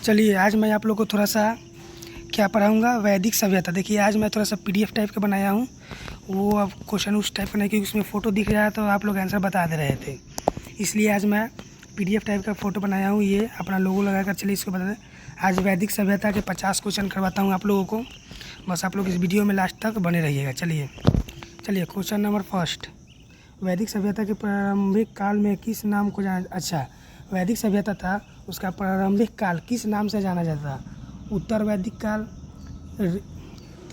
चलिए आज मैं आप लोग को थोड़ा सा क्या पढ़ाऊँगा, वैदिक सभ्यता। देखिए आज मैं थोड़ा सा पीडीएफ टाइप का बनाया हूँ। वो अब क्वेश्चन उस टाइप का नहीं, क्योंकि उसमें फ़ोटो दिख रहा है तो आप लोग आंसर बता दे रहे थे, इसलिए आज मैं पीडीएफ टाइप का फ़ोटो बनाया हूँ। ये अपना लोगो लगा कर चलिए इसको बता दें। आज वैदिक सभ्यता के 50 क्वेश्चन करवाता हूँ आप लोगों को। बस आप लोग इस वीडियो में लास्ट तक बने रहिएगा। चलिए क्वेश्चन नंबर फर्स्ट, वैदिक सभ्यता के प्रारंभिक काल में किस नाम को वैदिक सभ्यता था, उसका प्रारंभिक काल किस नाम से जाना जाता था? उत्तर वैदिक काल,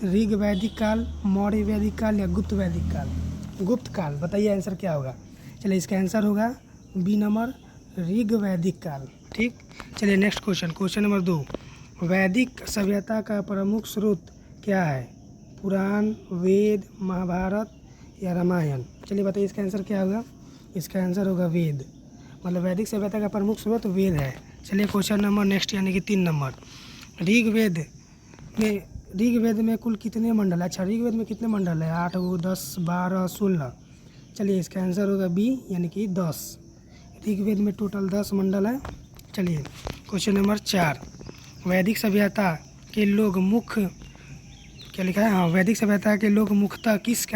ऋग वैदिक काल, मौर्य वैदिक काल या गुप्त वैदिक काल? गुप्त काल। बताइए आंसर क्या होगा। चलिए इसका आंसर होगा बी नंबर, ऋग वैदिक काल। ठीक। चलिए नेक्स्ट क्वेश्चन नंबर 2, वैदिक सभ्यता का प्रमुख स्रोत क्या है? पुराण, वेद, महाभारत या रामायण? चलिए बताइए इसका आंसर क्या होगा। इसका आंसर होगा वेद, मतलब वैदिक सभ्यता का प्रमुख स्रोत वेद है। चलिए क्वेश्चन नंबर नेक्स्ट यानी कि 3 नंबर, ऋग्वेद में कुल कितने मंडल है? अच्छा, ऋग्वेद में कितने मंडल है? 8, 10, 12, 16? चलिए इसका आंसर होगा बी यानी कि 10। ऋग्वेद में टोटल 10 मंडल है। चलिए क्वेश्चन नंबर 4, वैदिक सभ्यता के लोग मुख्य क्या लिखा है? हाँ, वैदिक सभ्यता के लोग मुख्यतः किस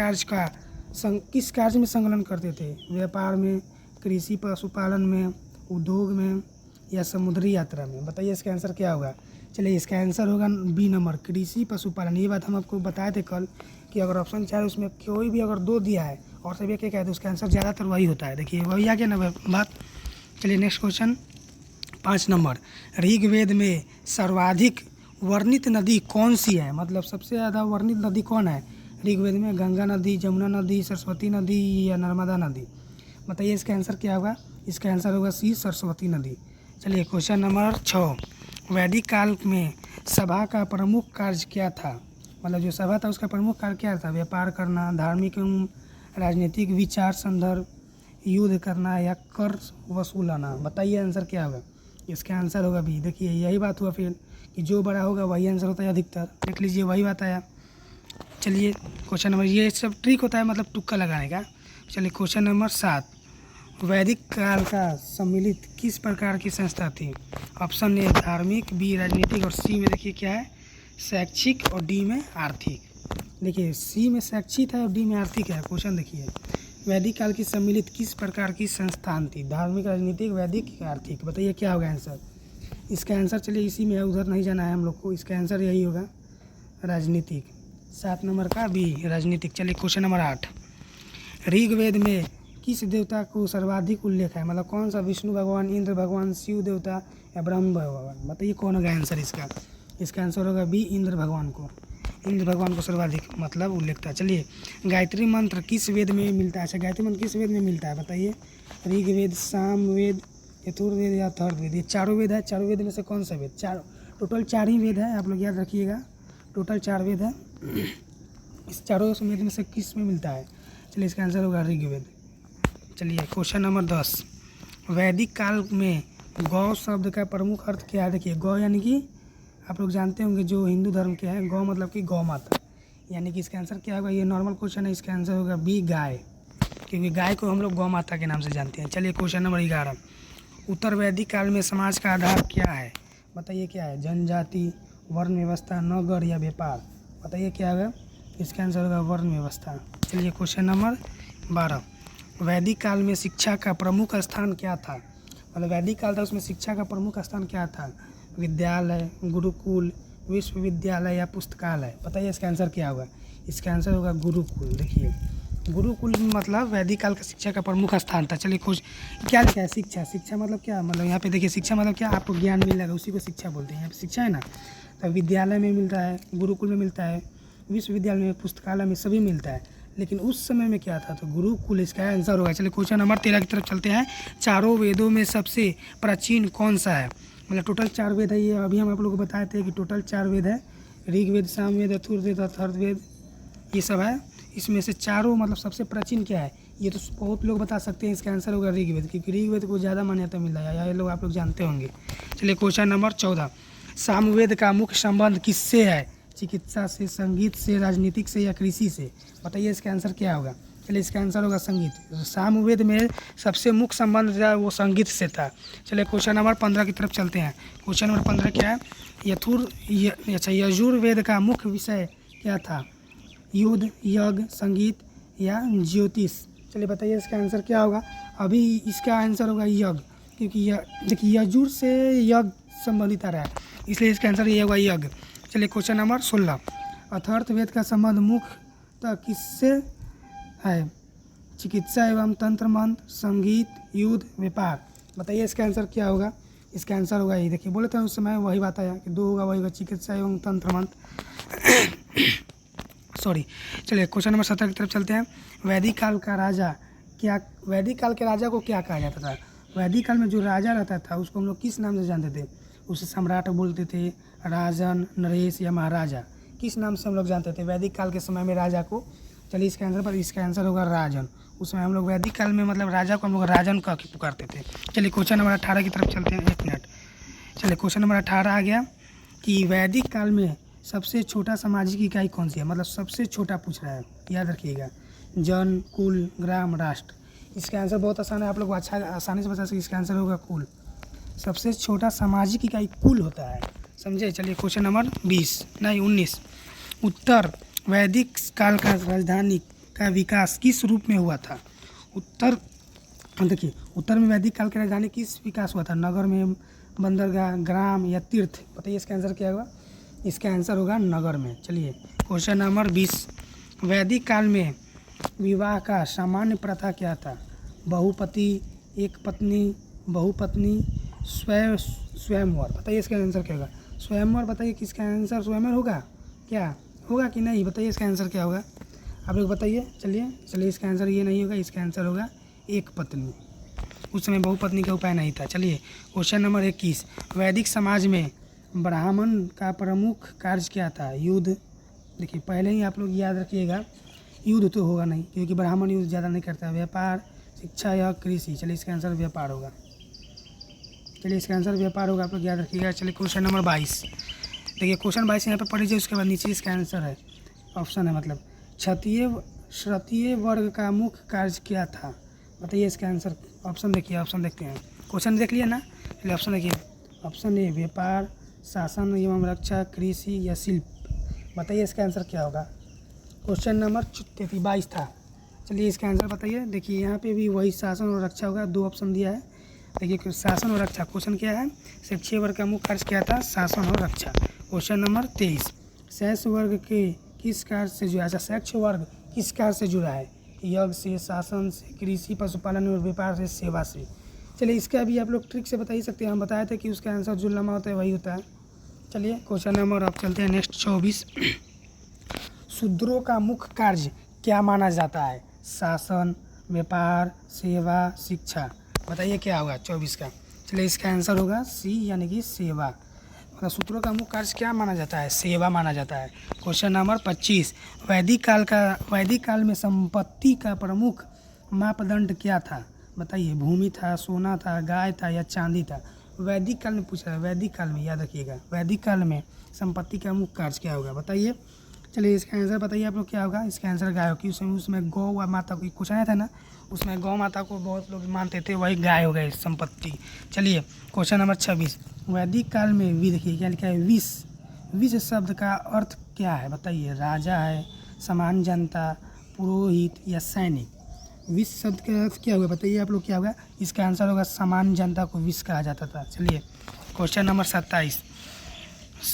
कार्य में संलग्न करते थे? व्यापार में, कृषि, पशुपालन में, उद्योग में या समुद्री यात्रा में? बताइए इसका आंसर क्या होगा। चलिए इसका आंसर होगा बी नंबर, कृषि पशुपालन। ये बात हम आपको बताए थे कल कि अगर ऑप्शन 4 उसमें कोई भी अगर 2 दिया है और सभी क्या कहते हैं, उसका आंसर ज़्यादातर वही होता है। देखिए वही आ गया ना बात। चलिए नेक्स्ट क्वेश्चन 5 नंबर, ऋग्वेद में सर्वाधिक वर्णित नदी कौन सी है? मतलब सबसे ज़्यादा वर्णित नदी कौन है ऋग्वेद में? गंगा नदी, जमुना नदी, सरस्वती नदी या नर्मदा नदी? बताइए इसका आंसर क्या होगा। इसका आंसर होगा सी, सरस्वती नदी। चलिए क्वेश्चन नंबर 6, वैदिक काल में सभा का प्रमुख कार्य क्या था? मतलब जो सभा था उसका प्रमुख कार्य क्या था? व्यापार करना, धार्मिक एवं राजनीतिक विचार संदर्भ, युद्ध करना या कर वसूलाना? बताइए आंसर क्या होगा। इसका आंसर होगा बी। देखिए यही बात हुआ फिर कि जो बड़ा होगा वही आंसर होता है अधिकतर। देख लीजिए वही बात आया। चलिए क्वेश्चन नंबर, ये सब ट्रिक होता है मतलब तुक्का लगाने का। चलिए क्वेश्चन नंबर 7, वैदिक काल का सम्मिलित किस प्रकार की संस्था थी? ऑप्शन ए धार्मिक, बी राजनीतिक और सी में देखिए क्या है, शैक्षिक और डी में आर्थिक। देखिए सी में शैक्षिक है और डी में आर्थिक है। क्वेश्चन देखिए, वैदिक काल की सम्मिलित किस प्रकार की संस्थान थी? धार्मिक, राजनीतिक, वैदिक, आर्थिक? बताइए क्या होगा आंसर। इसका आंसर चलिए इसी में है, उधर नहीं जाना है हम लोग को। इसका आंसर यही होगा राजनीतिक, 7 नंबर का बी राजनीतिक। चलिए क्वेश्चन नंबर 8, ऋग्वेद में किस देवता को सर्वाधिक उल्लेख है? मतलब कौन सा? विष्णु भगवान, इंद्र भगवान, शिव देवता या ब्रह्म भगवान? बताइए कौन होगा आंसर इसका। इसका आंसर होगा बी, इंद्र भगवान को सर्वाधिक मतलब उल्लेख था। चलिए गायत्री मंत्र किस वेद में मिलता है? अच्छा, गायत्री मंत्र किस वेद में मिलता है? बताइए, ऋग्वेद, सामवेद, यजुर्वेद या अथर्ववेद? ये चारों वेद है। चारों वेद में से कौन सा वेद? टोटल 4 ही वेद है, आप लोग याद रखिएगा। टोटल 4 वेद है। इस चारों वेद में से किस में मिलता है? चलिए इसका आंसर होगा ऋग्वेद। चलिए क्वेश्चन नंबर 10, वैदिक काल में गौ शब्द का प्रमुख अर्थ क्या है? देखिए गौ यानी कि आप लोग जानते होंगे जो हिंदू धर्म के हैं, गौ मतलब कि गौ माता, यानी कि इसका आंसर क्या होगा। ये नॉर्मल क्वेश्चन है, इसका आंसर होगा बी गाय, क्योंकि गाय को हम लोग गौ माता के नाम से जानते हैं। चलिए क्वेश्चन नंबर 11, उत्तर वैदिक काल में समाज का आधार क्या है? बताइए क्या है? जनजाति, वर्ण व्यवस्था, नगर या व्यापार? बताइए क्या होगा। इसका आंसर होगा वर्ण व्यवस्था। चलिए क्वेश्चन नंबर 12, वैदिक काल में शिक्षा का प्रमुख स्थान क्या था? मतलब वैदिक काल था, उसमें शिक्षा का प्रमुख स्थान क्या था? विद्यालय, गुरुकुल, विश्वविद्यालय या पुस्तकालय? बताइए इसका आंसर क्या होगा। इसका आंसर होगा गुरुकुल। देखिए गुरुकुल मतलब वैदिक काल का शिक्षा का प्रमुख स्थान था। चलिए क्या लिखा है? शिक्षा मतलब क्या? मतलब यहाँ पे देखिए शिक्षा मतलब क्या, आपको ज्ञान मिल जाएगा, उसी को शिक्षा बोलते हैं। यहाँ पे शिक्षा है ना, तो विद्यालय में मिलता है, गुरुकुल में मिलता है, विश्वविद्यालय में, पुस्तकालय में, सभी मिलता है। लेकिन उस समय में क्या था? तो गुरुकुल इसका आंसर होगा। चलिए क्वेश्चन नंबर 13 की तरफ चलते हैं। चारों वेदों में सबसे प्राचीन कौन सा है? मतलब टोटल 4 वेद है। ये अभी हम आप लोग को बताए थे कि टोटल 4 वेद है, ऋग्वेद, सामवेद, यजुर्वेद, अथर्ववेद, ये सब है। इसमें से चारों मतलब सबसे प्राचीन क्या है? ये तो बहुत लोग बता सकते हैं। इसका आंसर होगा ऋग्वेद, क्योंकि ऋग्वेद को ज़्यादा मान्यता मिला है, ये लोग आप लोग जानते होंगे। चलिए क्वेश्चन नंबर 14, सामवेद का मुख्य संबंध किससे है? चिकित्सा से, संगीत से, राजनीतिक से या कृषि से? बताइए इसका आंसर क्या होगा। चलिए इसका आंसर होगा संगीत। सामवेद में सबसे मुख्य संबंध जो है वो संगीत से था। चलिए क्वेश्चन नंबर 15 की तरफ चलते हैं। क्वेश्चन नंबर 15 क्या है? यजुर्वेद का मुख्य विषय क्या था? युद्ध, यज्ञ, संगीत या ज्योतिष? चलिए बताइए इसका आंसर क्या होगा। अभी इसका आंसर होगा यज्ञ, क्योंकि देखिए यजुर से यज्ञ संबंधित आ रहा है, इसलिए इसका आंसर ये होगा यज्ञ। चलिए क्वेश्चन नंबर 16, अथर्ववेद का संबंध मुख्यतः किससे है? चिकित्सा एवं तंत्र मंत्र, संगीत, युद्ध, व्यापार? बताइए इसका आंसर क्या होगा। इसका आंसर होगा ये, देखिए बोले थे उस समय वही बात आया कि 2 होगा, वही होगा चिकित्सा एवं तंत्र मंत्र सॉरी। चलिए क्वेश्चन नंबर 17 की तरफ चलते हैं। वैदिक काल का राजा क्या, वैदिक काल के राजा को क्या कहा जाता था? वैदिक काल में जो राजा रहता था उसको हम लोग किस नाम से जानते थे? उसे सम्राट बोलते थे, राजन, नरेश या महाराजा? किस नाम से हम लोग जानते थे वैदिक काल के समय में राजा को? चलिए इसका आंसर होगा राजन। उस समय हम लोग वैदिक काल में मतलब राजा को हम लोग राजन कह के पुकारते थे। चलिए क्वेश्चन नंबर 18 की तरफ चलते हैं। 1 मिनट। चलिए क्वेश्चन नंबर 18 आ गया कि वैदिक काल में सबसे छोटा सामाजिक इकाई कौन सी है? मतलब सबसे छोटा पूछ रहा है, याद रखिएगा। जन, कुल, ग्राम, राष्ट्र? इसका आंसर बहुत आसान है, आप लोग अच्छा आसानी से बता सकते। इसका आंसर होगा कुल। सबसे छोटा सामाजिक इकाई कुल होता है, समझे। चलिए क्वेश्चन नंबर 19, उत्तर वैदिक काल का राजधानी का विकास किस रूप में हुआ था? देखिए उत्तर में वैदिक काल की राजधानी किस विकास हुआ था? नगर में, बंदरगाह, ग्राम या तीर्थ? बताइए इसका आंसर क्या होगा। इसका आंसर होगा नगर में। चलिए क्वेश्चन नंबर 20, वैदिक काल में विवाह का सामान्य प्रथा क्या था? बहुपति, एक पत्नी, बहुपत्नी, स्वयंवर? बताइए इसका आंसर क्या होगा। स्वयंवर? बताइए किसका आंसर स्वयंवर होगा? क्या होगा कि नहीं? बताइए इसका आंसर क्या होगा, आप लोग बताइए। चलिए इसका आंसर ये नहीं होगा, इसका आंसर होगा एक पत्नी। उस समय बहुपत्नी का उपाय नहीं था। चलिए क्वेश्चन नंबर 21, वैदिक समाज में ब्राह्मण का प्रमुख कार्य क्या था? युद्ध? देखिए पहले ही आप लोग याद रखिएगा, युद्ध तो होगा नहीं क्योंकि ब्राह्मण युद्ध ज़्यादा नहीं करता। व्यापार, शिक्षा या कृषि? चलिए इसका आंसर व्यापार होगा। चलिए इसका आंसर व्यापार होगा, आप लोग याद रखिएगा। चलिए क्वेश्चन नंबर 22, देखिए क्वेश्चन 22 यहाँ पे पढ़ लीजिए, उसके बाद नीचे इसका आंसर है, ऑप्शन है मतलब। क्षत्रिय वर्ग का मुख्य कार्य क्या था? बताइए इसका आंसर। ऑप्शन देखिए, ऑप्शन देखते हैं। क्वेश्चन देख लिया ना, चलिए ऑप्शन देखिए। ऑप्शन ए व्यापार, शासन एवं रक्षा, कृषि या शिल्प? बताइए इसका आंसर क्या होगा। क्वेश्चन नंबर 22 था। चलिए इसका आंसर बताइए। देखिए यहाँ पे भी वही शासन और रक्षा होगा, 2 ऑप्शन दिया है। देखिए शासन और रक्षा, क्वेश्चन क्या है? क्षत्रिय वर्ग का मुख्य कार्य क्या था? शासन और रक्षा। क्वेश्चन नंबर 23, शैष्य वर्ग के किस कार्य से जुड़ा है? शैष्य वर्ग किस कार्य से जुड़ा है? यज्ञ से, शासन से, कृषि, पशुपालन और व्यापार से, सेवा से? चलिए इसका भी आप लोग ट्रिक से बता ही सकते हैं। हम बताए थे कि उसका आंसर जो लम्बा होता है वही होता है। चलिए क्वेश्चन नंबर अब चलते हैं नेक्स्ट 24, शूद्रों का मुख्य कार्य क्या माना जाता है? शासन, व्यापार, सेवा, शिक्षा? बताइए क्या होगा 24 का। चलिए इसका आंसर होगा सी, यानी कि सेवा। मतलब शूद्रों का मुख्य कार्य क्या माना जाता है? सेवा माना जाता है। क्वेश्चन नंबर 25, वैदिक काल में संपत्ति का प्रमुख मापदंड क्या था? बताइए, भूमि था, सोना था, गाय था या चांदी था? वैदिक काल में पूछा है, वैदिक काल में, याद रखिएगा। वैदिक काल में संपत्ति का मुख्य कार्य क्या होगा? बताइए। चलिए इसका आंसर बताइए आप लोग क्या होगा। इसका आंसर गाय होगी। उसमें गौ व माता को कुछ आया था ना, उसमें गौ माता को बहुत लोग मानते थे, वही गाय हो गई संपत्ति। चलिए क्वेश्चन नंबर 26, वैदिक काल में देखिए क्या लिखा है, विष शब्द का अर्थ क्या है? बताइए। राजा है, सामान्य जनता, पुरोहित या सैनिक? विष शब्द का अर्थ क्या होगा? बताइए आप लोग क्या होगा। इसका आंसर होगा सामान्य जनता को विष कहा जाता था। चलिए क्वेश्चन नंबर 27,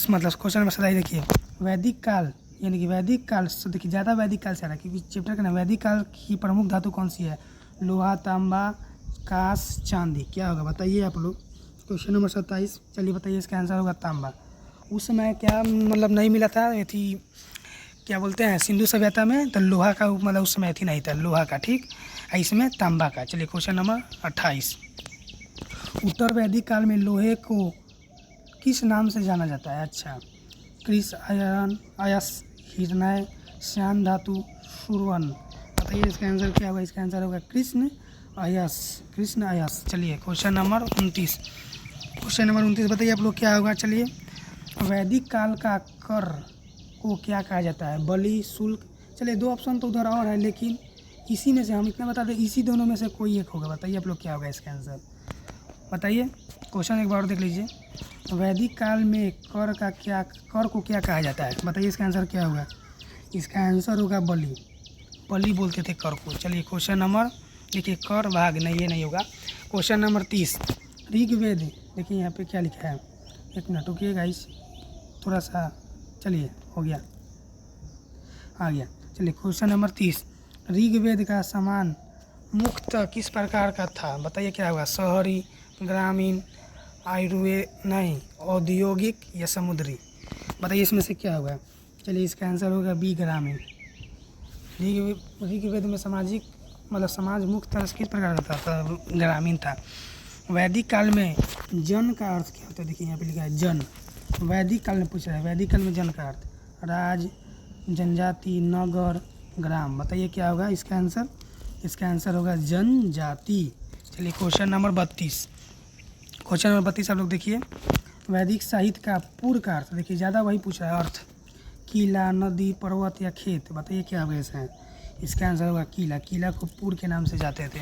मतलब क्वेश्चन नंबर 27 देखिए, वैदिक काल यानी कि वैदिक काल देखिए ज़्यादा वैदिक काल से आ रहा है क्योंकि चैप्टर का नाम वैदिक काल की प्रमुख धातु कौन सी है? लोहा, तांबा, कांस, चांदी? क्या होगा बताइए आप लोग। क्वेश्चन नंबर 27, चलिए बताइए। इसका आंसर होगा तांबा। उस समय क्या मतलब नहीं मिला था, ये थी क्या बोलते हैं, सिंधु सभ्यता में, तो लोहा का मतलब उस समय थी नहीं था लोहा का, ठीक, इसमें तांबा का। चलिए क्वेश्चन नंबर 28, उत्तर वैदिक काल में लोहे को किस नाम से जाना जाता है? अच्छा, क्रिस, आयरन, अयस, हिरण्य, श्यान धातु, सुरवन? बताइए इसका आंसर क्या होगा। इसका आंसर होगा कृष्ण अयस। चलिए क्वेश्चन नंबर 29, बताइए आप लोग क्या होगा। चलिए, वैदिक काल का कर को क्या कहा जाता है? बलि, शुल्क? चलिए 2 ऑप्शन तो उधर और है, लेकिन इसी में से हम इतना बता दें, इसी दोनों में से कोई एक होगा। बताइए आप लोग क्या होगा इसका आंसर, बताइए। क्वेश्चन एक बार और देख लीजिए। वैदिक काल में कर को क्या कहा जाता है? बताइए इसका आंसर क्या होगा। इसका आंसर होगा बलि। बलि बोलते थे कर को। चलिए क्वेश्चन नंबर, देखिए कर भाग नहीं, ये नहीं होगा। क्वेश्चन नंबर 30, ऋग्वेद, देखिए यहाँ पे क्या लिखा है, एक मिनट रुकिए गाइस थोड़ा सा। चलिए हो गया, आ गया। चलिए क्वेश्चन नंबर 30, ऋग्वेद का समान मुख्यतः किस प्रकार का था? बताइए क्या होगा। शहरी, ग्रामीण, आयुर्वेद नहीं, औद्योगिक या समुद्री? बताइए इसमें से क्या होगा। चलिए इसका आंसर होगा बी, ग्रामीण। ऋग्वेद में सामाजिक मतलब समाज मुख्य तरह से किस प्रकार का था? ग्रामीण था। वैदिक काल में जन का अर्थ क्या होता है? देखिए यहाँ पे लिखा है जन। वैदिक काल में पूछ रहा है, वैदिक काल में जन का अर्थ राज, जनजाति, नगर, ग्राम। बताइए क्या होगा इसका आंसर। इसका आंसर होगा जनजाति। चलिए क्वेश्चन नंबर 32, क्वेश्चन नंबर 32 आप लोग देखिए। वैदिक साहित्य का पूर्व का अर्थ, देखिए ज़्यादा वही पूछ रहा है अर्थ। किला, नदी, पर्वत या खेत? बताइए क्या होगा इसका। इसका आंसर होगा किला। किला को पूर्व के नाम से जाते थे।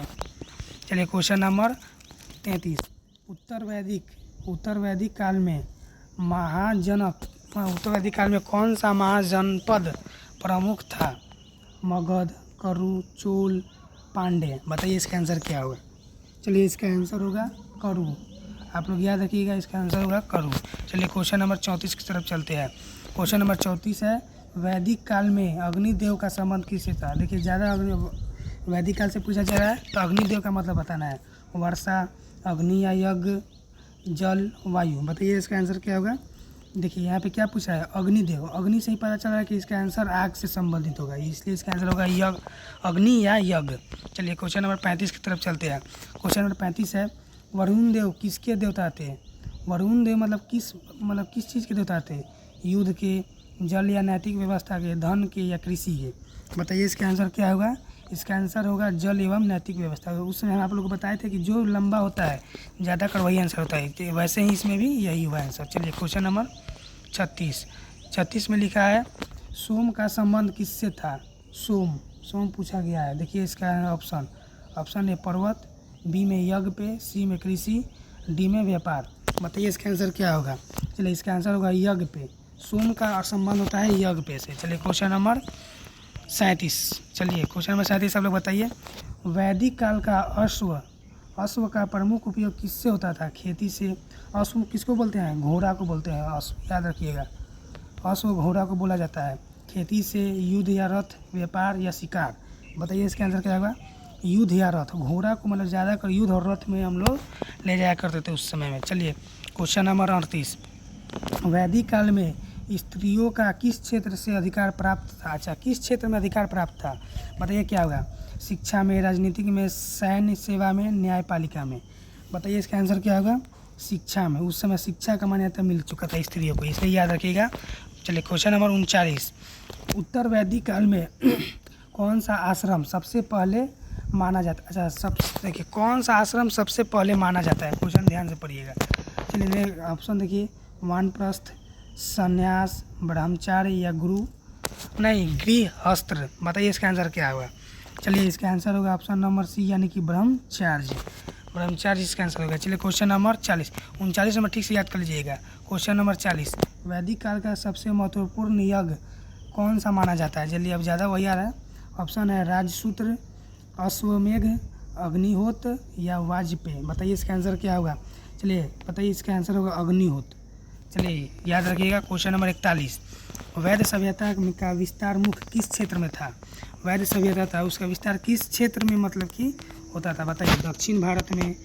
चलिए क्वेश्चन नंबर 33, उत्तर वैदिक काल में उत्तर वैदिक काल में कौन सा महाजनपद प्रमुख था? मगध, करु, चोल, पांड्य? बताइए इसका आंसर क्या होगा। चलिए इसका आंसर होगा करु। आप लोग याद रखिएगा, इसका आंसर होगा करु। चलिए क्वेश्चन नंबर 34 की तरफ चलते हैं। क्वेश्चन नंबर 34 है, वैदिक काल में अग्निदेव का संबंध किससे था? देखिए ज़्यादा वैदिक काल से पूछा जा रहा है तो अग्निदेव का मतलब बताना है। वर्षा, अग्नि या यज्ञ, जल, वायु? बताइए इसका आंसर क्या होगा। देखिए यहाँ पे क्या पूछा है, अग्निदेव। अग्नि से ही पता चल रहा है कि इसका आंसर आग से संबंधित होगा, इसलिए इसका आंसर होगा यज्ञ, अग्नि या यज्ञ। चलिए क्वेश्चन नंबर 35 की तरफ चलते हैं। क्वेश्चन नंबर 35 है, वरुण देव किसके देवता थे? वरुण देव मतलब किस चीज़ के देवता थे? युद्ध के, जल या नैतिक व्यवस्था के, धन के या कृषि के? बताइए इसका आंसर क्या होगा। इसका आंसर होगा जल एवं नैतिक व्यवस्था। उस समय हम आप लोग को बताए थे कि जो लंबा होता है ज़्यादा कर वही आंसर होता है, तो वैसे ही इसमें भी यही हुआ आंसर। चलिए क्वेश्चन नंबर 36 में लिखा है, सोम का संबंध किससे था? सोम पूछा गया है। देखिए इसका ऑप्शन ए पर्वत, बी में यज्ञ पे, सी में कृषि, डी में व्यापार। बताइए इसका आंसर क्या होगा। चलिए इसका आंसर होगा यज्ञ पे। सोम का संबंध होता है यज्ञ पे से। चलिए क्वेश्चन नंबर 37, चलिए क्वेश्चन नंबर 37 आप लोग बताइए। वैदिक काल का अश्व का प्रमुख उपयोग किससे होता था? खेती से। अश्व किसको बोलते हैं? घोड़ा को बोलते हैं अश्व, याद रखिएगा। अश्व घोड़ा को बोला जाता है। खेती से, युद्ध या रथ, व्यापार या शिकार? बताइए इसका आंसर क्या होगा। युद्ध या रथ। घोड़ा को मतलब ज़्यादा कर युद्ध और रथ में हम लोग ले जाया करते थे उस समय में। चलिए क्वेश्चन नंबर 38, वैदिक काल में स्त्रियों का किस क्षेत्र से अधिकार प्राप्त था? अच्छा, किस क्षेत्र में अधिकार प्राप्त था? बताइए क्या होगा। शिक्षा में, राजनीतिक में, सैन्य सेवा में, न्यायपालिका में? बताइए इसका आंसर क्या होगा। शिक्षा में। उस समय शिक्षा का मान्यता मिल चुका था स्त्रियों को, इसलिए याद रखिएगा। चलिए क्वेश्चन नंबर 39, उत्तर वैदिक काल में कौन सा आश्रम सबसे पहले माना जाता है? अच्छा देखिए कौन सा आश्रम सबसे पहले माना जाता है, क्वेश्चन ध्यान से पढ़िएगा। चलिए ऑप्शन देखिए, वानप्रस्थ, संन्यास, ब्रह्मचार्य या गृहस्थ? बताइए इसका आंसर क्या होगा। चलिए इसका आंसर होगा ऑप्शन नंबर सी, यानी कि ब्रह्मचार्य इसका आंसर होगा। चलिए क्वेश्चन नंबर 40, 39 नंबर ठीक से याद कर लीजिएगा। क्वेश्चन नंबर 40, वैदिक काल का सबसे महत्वपूर्ण यज्ञ कौन सा माना जाता है? जल्दी अब ज़्यादा वही आ रहा है। ऑप्शन है राजसूत्र, अश्वमेघ, अग्निहोत्र या वाजपेय? बताइए इसका आंसर क्या होगा। चलिए बताइए इसका आंसर होगा अग्निहोत्र। चलिए याद रखिएगा। क्वेश्चन नंबर 41, वैद्य सभ्यता का विस्तार मुख्य किस क्षेत्र में था? वैद्य सभ्यता था, उसका विस्तार किस क्षेत्र में मतलब कि होता था? बताइए, दक्षिण भारत में,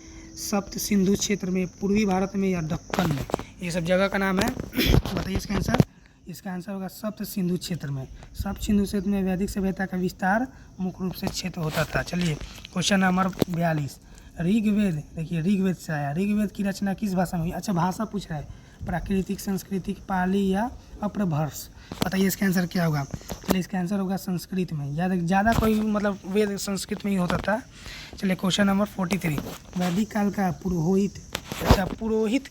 सप्त सिंधु क्षेत्र में, पूर्वी भारत में या दक्कन में? ये सब जगह का नाम है। बताइए इसका आंसर। इसका आंसर होगा सप्त सिंधु क्षेत्र में। सप्त सिंधु क्षेत्र में वैदिक सभ्यता का विस्तार मुख्य रूप से क्षेत्र होता था। चलिए क्वेश्चन नंबर 42, ऋग्वेद, देखिए ऋग्वेद से आया। ऋग्वेद की रचना किस भाषा में हुई? अच्छा भाषा पूछ रहा है, प्राकृतिक, सांस्कृतिक, पाली या अपभ्रंश? बताइए इसका आंसर क्या होगा। चलिए इसका आंसर होगा संस्कृत में। ज़्यादा कोई मतलब वेद संस्कृत में ही होता था। चलिए क्वेश्चन नंबर 43, वैदिक काल का पुरोहित, अच्छा पुरोहित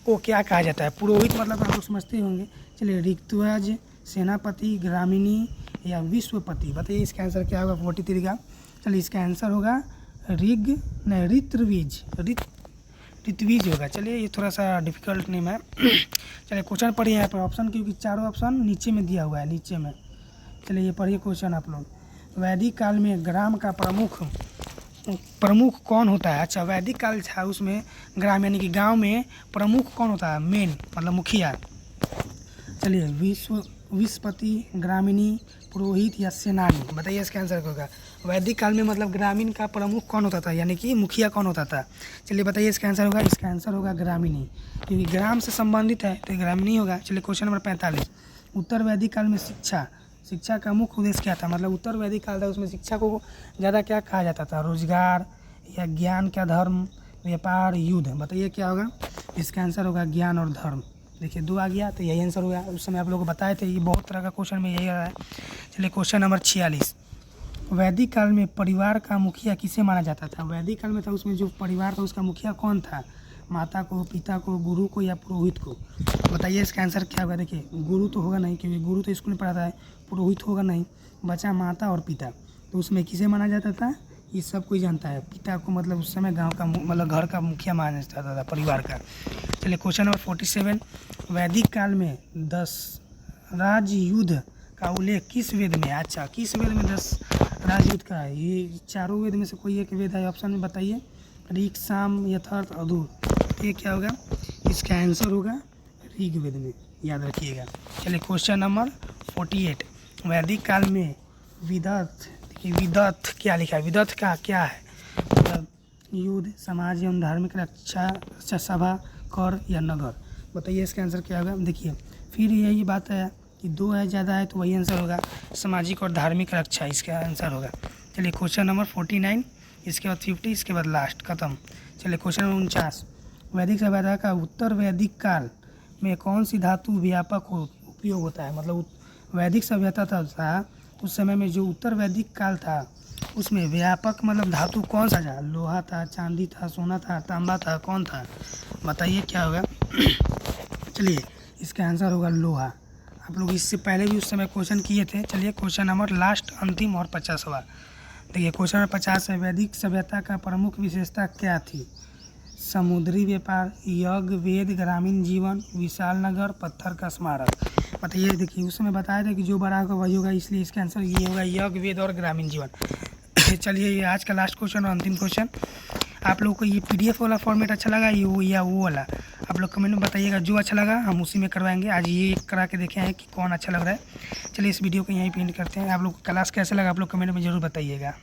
को क्या कहा जाता है? पुरोहित मतलब आप लोग समझते होंगे। चलिए ऋतुराज, सेनापति, ग्रामीणी या विश्वपति? बताइए इसका आंसर क्या होगा 43 का। चलिए इसका आंसर होगा ऋत्विज ऋत्विज होगा। चलिए ये थोड़ा सा डिफिकल्ट नेम है। चलिए क्वेश्चन पढ़िए यहाँ पर ऑप्शन, क्योंकि चारों ऑप्शन नीचे में दिया हुआ है, नीचे में। चलिए ये पढ़िए क्वेश्चन आप लोग। वैदिक काल में ग्राम का प्रमुख कौन होता है? अच्छा, वैदिक काल था, उसमें ग्राम यानी कि गांव में प्रमुख कौन होता है? मेन मतलब मुखिया। चलिए विश्वपति, ग्रामीणी, पुरोहित या सेनानी, बताइए इसका आंसर क्या होगा। वैदिक काल में मतलब ग्रामीण का प्रमुख कौन होता था, यानी कि मुखिया कौन होता था? चलिए बताइए इसका आंसर होगा। इसका आंसर होगा ग्रामीणी, क्योंकि ग्राम से संबंधित है तो ग्रामीणी होगा। चलिए क्वेश्चन नंबर 45। उत्तर वैदिक काल में शिक्षा का मुख्य उद्देश्य क्या था? मतलब उत्तर वैदिक काल था, उसमें शिक्षा को ज़्यादा क्या कहा जाता था? रोजगार या ज्ञान क्या धर्म, व्यापार, युद्ध, बताइए क्या होगा। इसका आंसर होगा ज्ञान और धर्म। देखिए 2 आ गया तो यही आंसर होगा। उस समय आप लोगों को बताए थे, ये बहुत तरह का क्वेश्चन में यही आ रहा है। चलिए क्वेश्चन नंबर 46। वैदिक काल में परिवार का मुखिया किसे माना जाता था? वैदिक काल में था, उसमें जो परिवार था उसका मुखिया कौन था? माता को, पिता को, गुरु को या पुरोहित को? बताइए इसका आंसर क्या होगा। देखिए गुरु तो होगा नहीं, क्योंकि गुरु तो स्कूल में पढ़ाता है। पुरोहित होगा नहीं, बचा माता और पिता। तो उसमें किसे माना जाता था? ये सब कोई जानता है। पिता को मतलब उस समय गांव का मतलब घर का मुखिया माना जाता था, परिवार का। चलिए क्वेश्चन नंबर 47। वैदिक काल में 10 राजयुद्ध का उल्लेख किस वेद में? अच्छा, किस वेद में 10 राजयुद्ध का है? ये चारों वेद में से कोई एक वेद है, ऑप्शन में बताइए। ऋग, साम, यथर्थ, अधूर, ये क्या होगा? इसका आंसर होगा ऋग्वेद में, याद रखिएगा। चलिए क्वेश्चन नंबर 48। वैदिक काल में विदथ क्या लिखा है? विदथ का क्या है? मतलब युद्ध, समाज एवं धार्मिक रक्षा, सभा, कर या नगर, बताइए इसका आंसर क्या होगा। देखिए फिर यही बात है कि 2 है, ज़्यादा है, तो वही आंसर होगा सामाजिक और धार्मिक रक्षा, इसका आंसर होगा। चलिए क्वेश्चन नंबर 49, इसके बाद 50, इसके बाद लास्ट खत्म। चलिए क्वेश्चन नंबर 49। वैदिक सभ्यता का उत्तर वैदिक काल में कौन सी धातु व्यापक उपयोग होता है? मतलब वैदिक सभ्यता था उस समय में, जो उत्तर वैदिक काल था उसमें व्यापक मतलब धातु कौन सा था? लोहा था, चांदी था, सोना था, तांबा था, कौन था? बताइए क्या होगा। चलिए इसका आंसर होगा लोहा। आप लोग इससे पहले भी उस समय क्वेश्चन किए थे। चलिए क्वेश्चन नंबर लास्ट, अंतिम और 50वां। देखिए क्वेश्चन नंबर 50 है। वैदिक सभ्यता का प्रमुख विशेषता क्या थी? समुद्री व्यापार, यज्ञ, वेद, ग्रामीण जीवन, विशाल नगर, पत्थर का स्मारक, बताइए। देखिए उस समय बताया था कि जो बड़ा होगा वही होगा, इसलिए इसका आंसर ये होगा यज्ञ, वेद और ग्रामीण जीवन। चलिए ये आज का लास्ट क्वेश्चन और अंतिम क्वेश्चन। आप लोगों को ये PDF वाला फॉर्मेट अच्छा लगा या वो वाला? आप लोग कमेंट में बताइएगा, जो अच्छा लगा हम उसी में करवाएंगे। आज ये करा के देखे हैं कि कौन अच्छा लग रहा है। चलिए इस वीडियो को यहीं पे एंड करते हैं। आप लोग को क्लास कैसा लगा आप लोग कमेंट में ज़रूर बताइएगा।